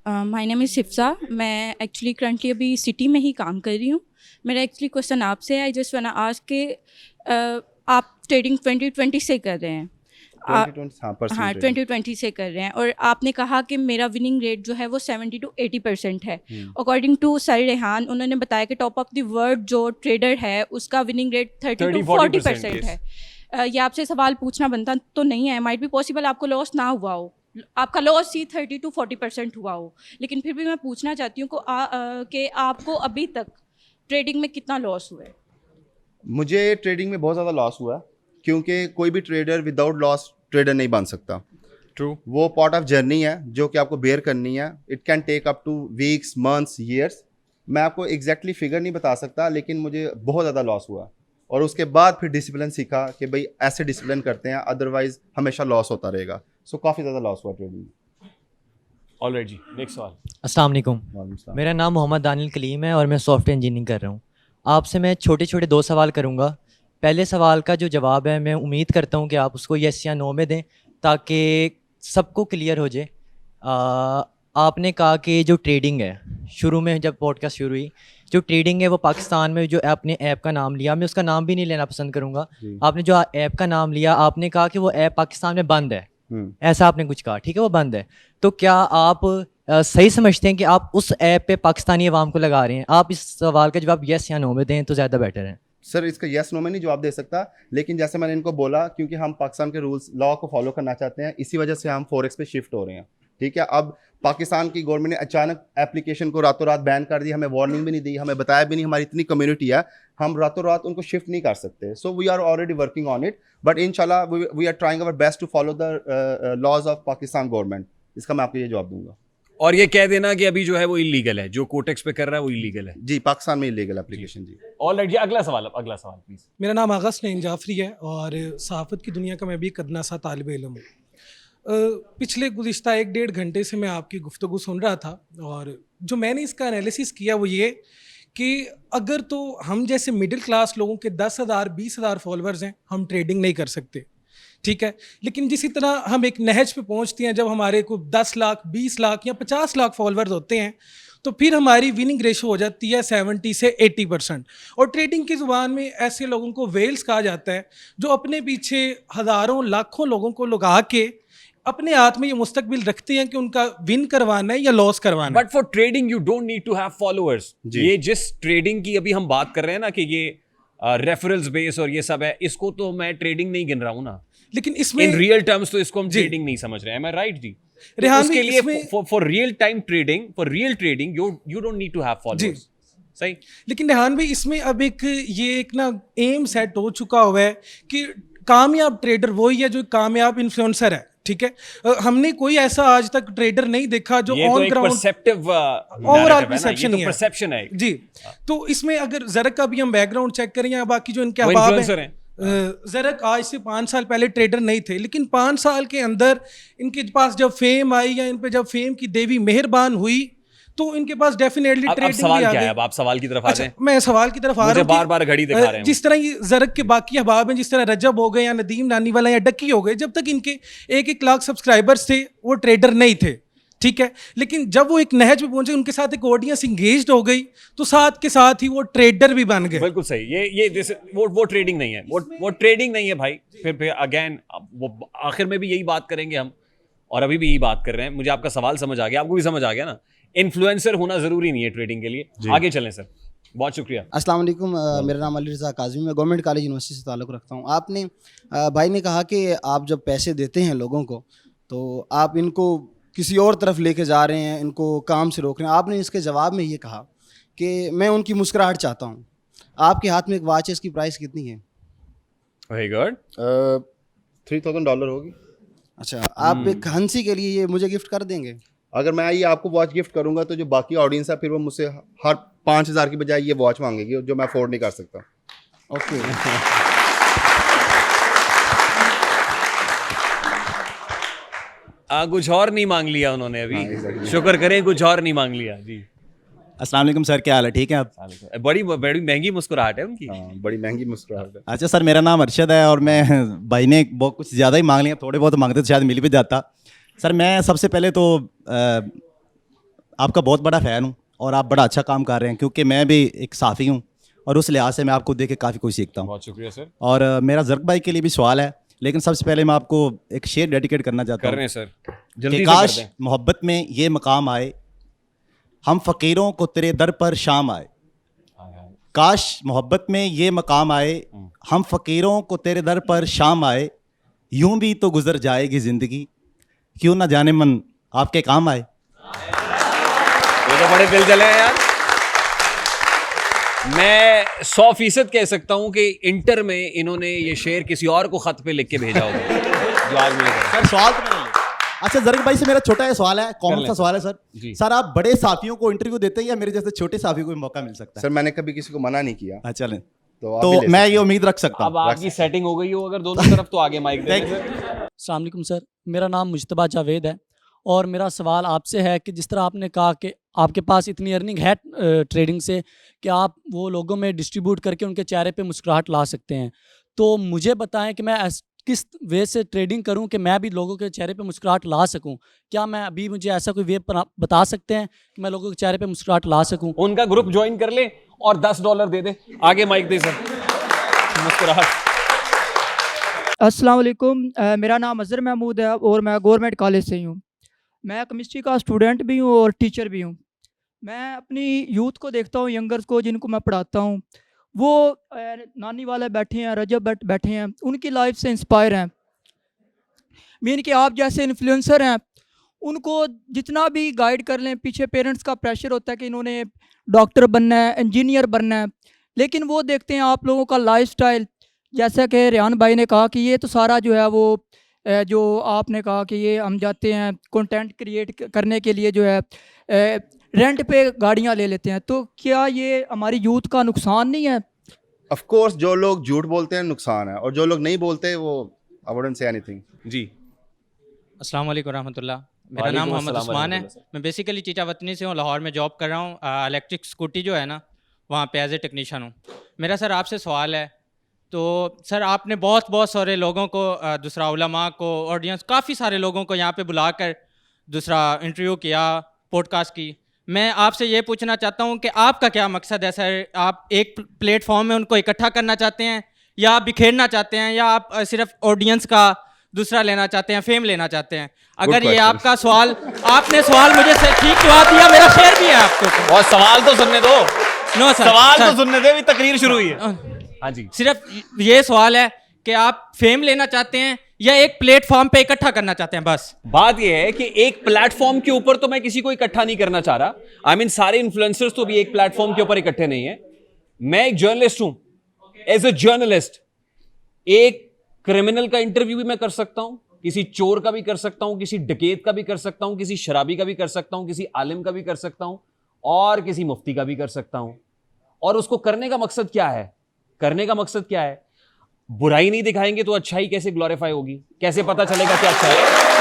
My name is Hifsa. मैं actually currently अभी city में ही काम कर रही हूँ। मेरा एक्चुअली क्वेश्चन आपसे है, I just want to ask के आप ट्रेडिंग 2020 से कर रहे हैं। 2020 हाँ हाँ, 2020 से कर रहे हैं और आपने कहा कि मेरा विनिंग रेट जो है वो 70 to 80% है। अकॉर्डिंग टू सर रेहान, उन्होंने बताया कि टॉप ऑफ द वर्ल्ड जो ट्रेडर है उसका विनिंग रेट 30 to 40% है। ये आपसे सवाल पूछना बनता तो नहीं है, माइट भी पॉसिबल आपको लॉस ना हुआ हो, आपका लॉस ही 30 to 40% हुआ हो, लेकिन फिर भी मैं पूछना चाहती हूँ कि आपको अभी तक ट्रेडिंग में कितना लॉस हुआ है? मुझे ट्रेडिंग में बहुत ज़्यादा लॉस हुआ क्योंकि कोई भी ट्रेडर विदाउट लॉस ट्रेडर नहीं बन सकता। ट्रू। वो पार्ट ऑफ जर्नी है जो कि आपको बेयर करनी है। It can take up to weeks, months, years. मैं आपको एग्जैक्टली फिगर नहीं बता सकता, लेकिन मुझे बहुत ज़्यादा लॉस हुआ और उसके बाद फिर डिसिप्लिन सीखा कि भाई ऐसे डिसिप्लिन करते हैं, अदरवाइज हमेशा लॉस होता रहेगा। सो काफ़ी ज़्यादा लॉस हुआ ट्रेडिंग। ऑलराइट जी, नेक्स्ट सवाल। अस्सलाम वालेकुम। मेरा नाम मोहम्मद दानिल कलीम है और मैं सॉफ्टवेयर इंजीनियरिंग कर रहा हूँ। आपसे मैं छोटे छोटे 2 सवाल करूँगा। पहले सवाल का जो जवाब है मैं उम्मीद करता हूँ कि आप उसको येस या नो में दें ताकि सबको क्लियर हो जाए। आपने कहा कि जो ट्रेडिंग है, शुरू में जब पॉडकास्ट शुरू हुई, जो ट्रेडिंग है वो पाकिस्तान में जो आपने ऐप का नाम लिया, मैं उसका नाम भी नहीं लेना पसंद करूँगा। आपने जो ऐप का नाम लिया, आपने कहा कि वो ऐप पाकिस्तान में बंद है, ऐसा आपने कुछ कहा, ठीक है, वो बंद है। तो क्या आप सही समझते हैं कि आप उस ऐप पे पाकिस्तानी अवाम को लगा रहे हैं? आप इस सवाल का जवाब येस या नो में दें तो ज़्यादा बेटर है। सर, इसका येस नो में नहीं जवाब दे सकता, लेकिन जैसे मैंने इनको बोला, क्योंकि हम पाकिस्तान के रूल्स लॉ को फॉलो करना चाहते हैं, इसी वजह से हम फॉरेक्स पे शिफ्ट हो रहे हैं। ठीक है, अब पाकिस्तान की गवर्नमेंट ने अचानक एप्लीकेशन को रातों रात बैन कर दिया, हमें वार्निंग भी नहीं दी, हमें बताया भी नहीं, हमारी इतनी कम्युनिटी है, हम रातों रात उनको शिफ्ट नहीं कर सकते। So we are already working on it, but इंशाल्लाह we are trying our best to follow the laws of Pakistan government. इसका मैं आपको ये जवाब दूंगा। और ये कह देना कि अभी जो है वो इलीगल है, जो कोटेक्स पे कर रहा है वो इलीगल है। जी, पाकिस्तान में इलीगल एप्लीकेशन। जी, ऑलराइट जी, अगला सवाल प्लीज। मेरा नाम आगाज़ नईम जाफरी है और सहाफ़त की दुनिया का मैं भी एक अदना सा तालिब इल्म हूँ। पिछले गुज़िश्ता 1-1.5 घंटे से मैं आपकी गुफ्तगू सुन रहा था और जो मैंने इसका एनालिसिस किया वो ये कि अगर तो हम जैसे मिडिल क्लास लोगों के 10,000 20,000 फॉलोअर्स हैं, हम ट्रेडिंग नहीं कर सकते, ठीक है। लेकिन जिसी तरह हम एक नहज पे पहुंचते हैं जब हमारे को 10 लाख 20 लाख या 50 लाख फॉलोअर्स होते हैं, तो फिर हमारी विनिंग रेशो हो जाती है 70 से 80%। और ट्रेडिंग की ज़ुबान में ऐसे लोगों को वेल्स कहा जाता है जो अपने पीछे हज़ारों लाखों लोगों को लगा के अपने हाथ में ये मुस्तकबिल रखते हैं कि उनका विन करवाना है या लॉस करवाना है। But for trading you don't need to have followers. ये जिस ट्रेडिंग की अभी हम बात कर रहे हैं ना कि ये रेफरल्स बेस और ये सब है, इसको तो मैं ट्रेडिंग नहीं गिन रहा हूँ ना, लेकिन इसमें इन रियल टर्म्स तो इसको हम ट्रेडिंग नहीं समझ रहे हैं। एम आई राइट जी? रेहान, उसके लिए for real time trading, for real trading you don't need to have followers. सही। लेकिन रेहान भाई, इसमें अब एक ना एम सेट हो चुका हुआ है कि कामयाब ट्रेडर वही है जो कामयाब इन्फ्लुएंसर है, ठीक है। हमने कोई ऐसा आज तक ट्रेडर नहीं देखा जो on ground perceptive overall perception है, परसेप्शन है जी। तो इसमें अगर ज़रक का भी हम बैकग्राउंड चेक करें या बाकी जो इनके अहबाब हैं, ज़रक आज से 5 साल पहले ट्रेडर नहीं थे, लेकिन 5 साल के अंदर इनके पास जब फेम आई या इन पे जब फेम की देवी मेहरबान हुई तो इनके पास डेफिनेटली ट्रेडिंग भी आ गई। अब आप सवाल की तरफ आ जाएं। मैं सवाल की तरफ आ रहा हूं। बार-बार घड़ी दिखा रहे हैं। जिस तरह ये ज़रक के बाकी अहबाब हैं, जिस तरह रजब हो गए या नदीम नानीवाला या डक्की हो गए, जब तक इनके 1-1 लाख सब्सक्राइबर्स थे वो ट्रेडर नहीं थे, ठीक है। लेकिन जब वो एक नहज पे पहुंचे, उनके साथ एक ऑडियंस इंगेज्ड हो गई, तो साथ के साथ ही वो ट्रेडर भी बन गए। बिल्कुल सही। ये वो ट्रेडिंग नहीं है, वो ट्रेडिंग नहीं है भाई। फिर अगेन वो आखिर में भी यही बात करेंगे हम, और अभी भी यही बात कर रहे हैं। मुझे आपका सवाल समझ आ गया, आपको भी समझ आ गया ना। इन्फ्लुएंसर होना जरूरी नहीं है ट्रेडिंग के लिए। आगे चलें सर, बहुत शुक्रिया। अस्सलाम वालेकुम। मेरा नाम अली रज़ा काज़मी, मैं गवर्नमेंट कॉलेज यूनिवर्सिटी से ताल्लुक़ रखता हूँ। आपने भाई ने कहा कि आप जब पैसे देते हैं लोगों को तो आप इनको किसी और तरफ लेके जा रहे हैं, इनको काम से रोक रहे हैं। आपने इसके जवाब में ये कहा कि मैं उनकी मुस्कुराहट चाहता हूँ। आपके हाथ में एक वॉच है, इसकी प्राइस कितनी है? Very good. $3,000 होगी। अच्छा, आप एक हंसी के लिए ये मुझे गिफ्ट कर देंगे? अगर मैं ये आपको वॉच गिफ्ट करूंगा तो जो बाकी ऑडियंस है फिर वो मुझसे हर 5,000 की बजाय ये वॉच मांगेगी जो मैं अफोर्ड नहीं कर सकता। ओके। कुछ और नहीं मांग लिया उन्होंने अभी। शुक्र करें कुछ और नहीं मांग लिया जी। अस्सलाम वालेकुम सर, क्या हाल है? ठीक है आप? बड़ी बड़ी महंगी मुस्कुराहट है उनकी। बड़ी महंगी मुस्कुराहट है। अच्छा सर, मेरा नाम अरशद है और मैं भाई ने बहुत कुछ ज़्यादा ही मांग लिया, थोड़े बहुत मांगते तो शायद मिल भी जाता। सर मैं सबसे पहले तो आपका बहुत बड़ा फ़ैन हूँ और आप बड़ा अच्छा काम कर रहे हैं, क्योंकि मैं भी एक साफ़ी हूँ और उस लिहाज से मैं आपको देख के काफ़ी कुछ सीखता हूँ। बहुत शुक्रिया सर। और मेरा जर्क भाई के लिए भी सवाल है, लेकिन सबसे पहले मैं आपको एक शेर डेडिकेट करना चाहता कर रहे हूँ हैं सर, कि जल्दी से काश कर दें। मोहब्बत में ये मकाम आए, हम फ़कीरों को तेरे दर पर शाम आए। काश मोहब्बत में ये मकाम आए, हम फ़कीरों को तेरे दर पर शाम आए, यूं भी तो गुजर जाएगी ज़िंदगी, क्यों ना जाने मन आपके काम आए। ये तो बड़े दिल जले हैं यार। मैं 100% कह सकता हूं कि इंटर में इन्होंने ये शेर किसी और को खत पे लिख के भेजा होगा जो आज मुझे कर। सर सवाल तो मैंने लिया। अच्छा जर्क भाई से मेरा छोटा ये सवाल है, कर कॉमन लें सा सर। सवाल है सर। जी। सर आप बड़े साफियों को इंटरव्यू देते हैं या मेरे जैसे छोटे साफी को भी मौका मिल सकता है? सर मैंने कभी किसी को मना नहीं किया, हाँ चलें, तो आप भी तो ले मैं सकते ये हैं। उम्मीद रख सकता अब हूँ। आपकी सेटिंग हो गई हो अगर दोनों तरफ तो आगे माइक दे दें सर। अस्सलाम वालेकुम सर, मेरा नाम मुज्तबा जावेद है और मेरा सवाल आपसे है कि जिस तरह आपने कहा कि आपके पास इतनी अर्निंग है ट्रेडिंग से कि आप वो लोगों में डिस्ट्रीब्यूट करके उनके चेहरे पे मुस्कुराहट ला सकते हैं, तो मुझे बताएं कि मैं किस वे से ट्रेडिंग करूं कि मैं भी लोगों के चेहरे पे मुस्कुराहट ला सकूं। क्या मैं अभी मुझे ऐसा कोई वे बता सकते हैं कि मैं लोगों के चेहरे पे मुस्कुराहट ला सकूं? उनका ग्रुप ज्वाइन कर ले और $10 दे दे। आगे माइक दे सर। मुस्कुराहट। अस्सलाम वालेकुम, मेरा नाम अज़हर महमूद है और मैं गवर्नमेंट कॉलेज से ही हूँ। मैं केमिस्ट्री का स्टूडेंट भी हूँ और टीचर भी हूँ। मैं अपनी यूथ को देखता हूँ, यंगर्स को जिनको मैं पढ़ाता हूँ, वो नानी वाले बैठे हैं, रजब बैठे हैं, उनकी लाइफ से इंस्पायर हैं। मीन कि आप जैसे इन्फ्लुएंसर हैं, उनको जितना भी गाइड कर लें, पीछे पेरेंट्स का प्रेशर होता है कि इन्होंने डॉक्टर बनना है, इंजीनियर बनना है, लेकिन वो देखते हैं आप लोगों का लाइफस्टाइल। जैसा कि रेहान भाई ने कहा कि ये तो सारा जो है वो जो आपने कहा कि ये हम जाते हैं कंटेंट क्रिएट करने के लिए जो है रेंट पे गाड़ियां ले लेते हैं, तो क्या ये हमारी यूथ का नुकसान नहीं है? ऑफ कोर्स जो लोग झूठ बोलते हैं नुकसान है, और जो लोग नहीं बोलते वो आई वुडंट से एनीथिंग। जी। अस्सलाम वालेकुम रहमतुल्लाह। मेरा वालेकुम नाम मोहम्मद अस्सलाम उस्मान है। रहमतुल्लाह सर। मैं बेसिकली चीचा वतनी से हूँ, लाहौर में जॉब कर रहा हूँ। इलेक्ट्रिक स्कूटी जो है ना, वहाँ पे एज ए टेक्नीशियन हूँ। मेरा सर आपसे सवाल है, तो सर आपने बहुत बहुत सारे लोगों को, दूसरा उलमा को, ऑडियंस, काफ़ी सारे लोगों को यहाँ पे बुलाकर दूसरा इंटरव्यू किया, पॉडकास्ट की। मैं आपसे ये पूछना चाहता हूँ कि आपका क्या मकसद है सर? आप एक प्लेटफॉर्म में उनको इकट्ठा करना चाहते हैं, या आप बिखेरना चाहते हैं, या आप सिर्फ ऑडियंस का दूसरा लेना चाहते हैं, फेम लेना चाहते हैं? अगर ये question. आपका सवाल, आपने सवाल मुझे ठीक जवाब दिया, मेरा शेयर भी है आपको। और सवाल तो सुनने दो। नो सर, सवाल सर, तो सुनने दे, अभी तकरीर शुरू हुई है। हाँ जी। सिर्फ ये सवाल है कि आप फेम लेना चाहते हैं या एक प्लेटफॉर्म पे इकट्ठा करना चाहते हैं, बस। बात यह है कि एक प्लेटफॉर्म के ऊपर तो मैं किसी को इकट्ठा नहीं करना चाह रहा। आई मीन सारे इन्फ्लुएंसर्स तो भी एक प्लेटफॉर्म के ऊपर इकट्ठे नहीं है। मैं एक जर्नलिस्ट हूं। एज ए जर्नलिस्ट एक क्रिमिनल का इंटरव्यू भी मैं कर सकता हूं, किसी चोर का भी कर सकता हूं, किसी डकैत का भी कर सकता हूं, किसी शराबी का भी कर सकता हूं, किसी आलिम का भी कर सकता हूं, और किसी मुफ्ती का भी कर सकता हूं। और उसको करने का मकसद क्या है? करने का मकसद क्या है? बुराई नहीं दिखाएंगे तो अच्छाई कैसे ग्लोरीफाई होगी? कैसे पता चलेगा कि अच्छा है?